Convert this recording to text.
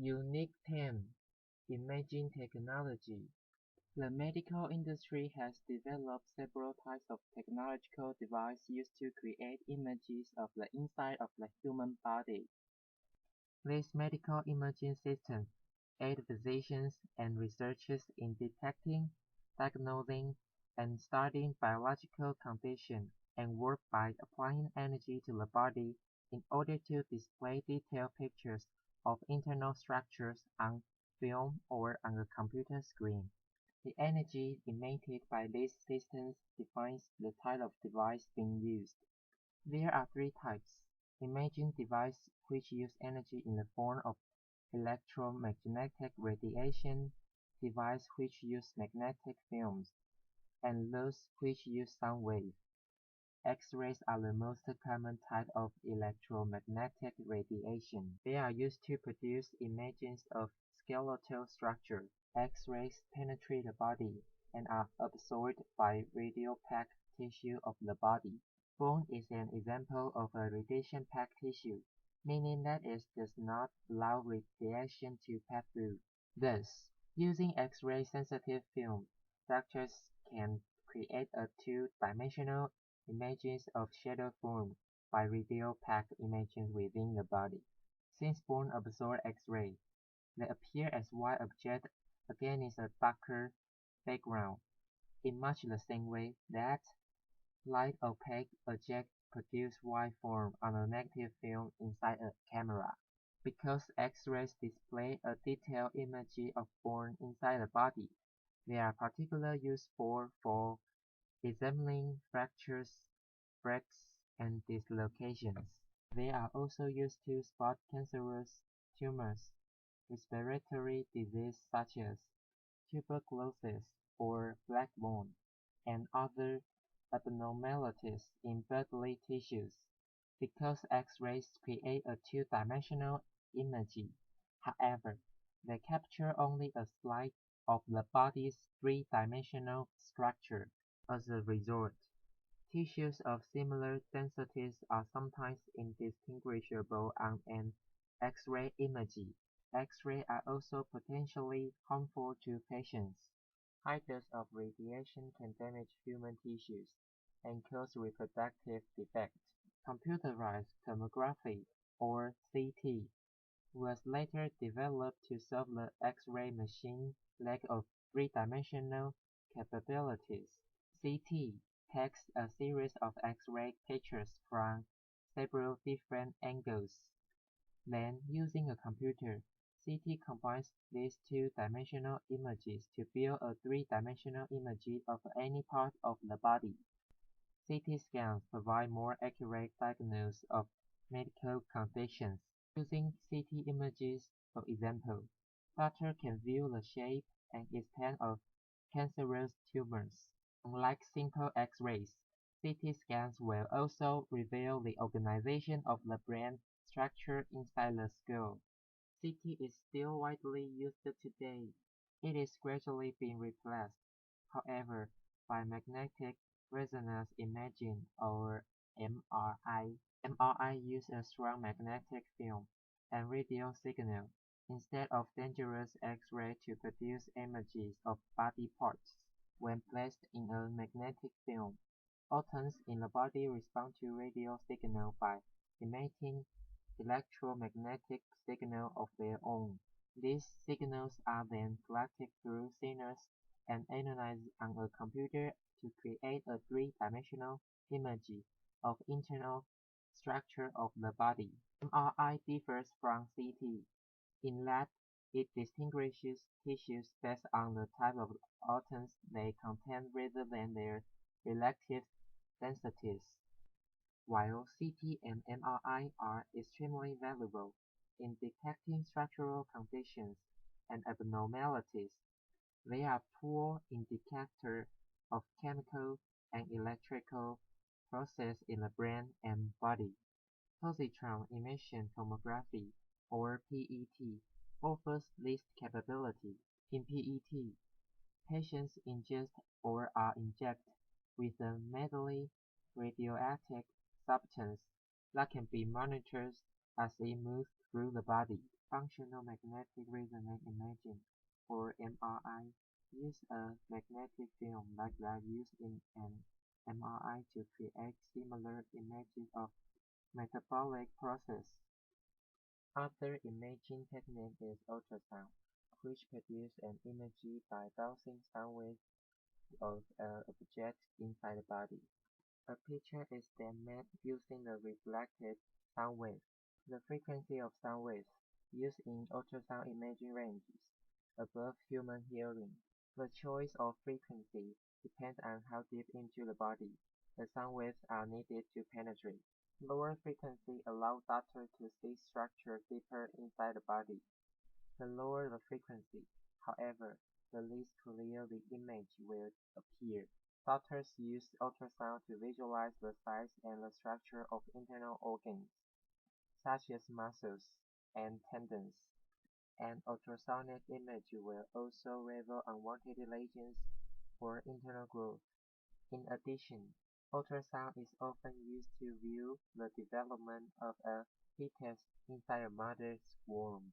Unique 10. Imaging technology. The medical industry has developed several types of technological devices used to create images of the inside of the human body. These medical imaging systems aid physicians and researchers in detecting, diagnosing, and studying biological conditions and work by applying energy to the body in order to display detailed pictures of internal structures on film or on a computer screen. The energy emitted by these systems defines the type of device being used. There are three types: imaging devices which use energy in the form of electromagnetic radiation, devices which use magnetic films, and those which use sound waves. X-rays are the most common type of electromagnetic radiation. They are used to produce images of skeletal structure. X-rays penetrate the body and are absorbed by radio-packed tissue of the body. Bone is an example of a radiation-packed tissue, meaning that it does not allow radiation to pass through. Thus, using X-ray sensitive film, doctors can create a two-dimensional images of shadow formed by radio-packed images within the body. Since bone absorb X-ray, they appear as white objects against a darker background, in much the same way that light opaque objects produce white form on a negative film inside a camera. Because X-rays display a detailed image of bone inside the body, they are particularly useful for examining fractures, breaks, and dislocations. They are also used to spot cancerous tumors, respiratory disease such as tuberculosis or black bone, and other abnormalities in bodily tissues. Because X-rays create a two-dimensional image, however, they capture only a slice of the body's three-dimensional structure. As a result, tissues of similar densities are sometimes indistinguishable on an X-ray image. X-rays are also potentially harmful to patients. High doses of radiation can damage human tissues and cause reproductive defects. Computerized tomography, or CT, was later developed to solve the X-ray machine's lack of three-dimensional capabilities. CT takes a series of X-ray pictures from several different angles. Then, using a computer, CT combines these two-dimensional images to build a three-dimensional image of any part of the body. CT scans provide more accurate diagnosis of medical conditions. Using CT images, for example, doctors can view the shape and extent of cancerous tumors. Unlike simple X-rays, CT scans will also reveal the organization of the brain structure inside the skull. CT is still widely used today. It is gradually being replaced, however, by magnetic resonance imaging or MRI. MRI uses a strong magnetic film and radio signal instead of dangerous X-ray to produce images of body parts. When placed in a magnetic film, atoms in the body respond to radio signal by emitting electromagnetic signals of their own. These signals are then collected through signals and analyzed on a computer to create a three-dimensional image of internal structure of the body. MRI differs from CT in that it distinguishes tissues based on the type of atoms they contain rather than their relative densities. While CT and MRI are extremely valuable in detecting structural conditions and abnormalities, they are poor indicators of chemical and electrical processes in the brain and body. Positron emission tomography, or PET, offers this capability. In PET, patients ingest or are injected with a mildly radioactive substance that can be monitored as it moves through the body. Functional magnetic resonance imaging, or MRI, uses a magnetic film like that used in an MRI to create similar images of metabolic processes. Other imaging technique is ultrasound, which produces an image by bouncing sound waves of an object inside the body. A picture is then made using the reflected sound wave. The frequency of sound waves used in ultrasound imaging ranges above human hearing. The choice of frequency depends on how deep into the body the sound waves are needed to penetrate. Lower frequency allow doctors to see structure deeper inside the body. The lower the frequency, however, the less clear the image will appear. Doctors use ultrasound to visualize the size and the structure of internal organs, such as muscles and tendons. An ultrasonic image will also reveal unwanted lesions or internal growth. In addition, ultrasound is often used to view the development of a fetus inside a mother's womb.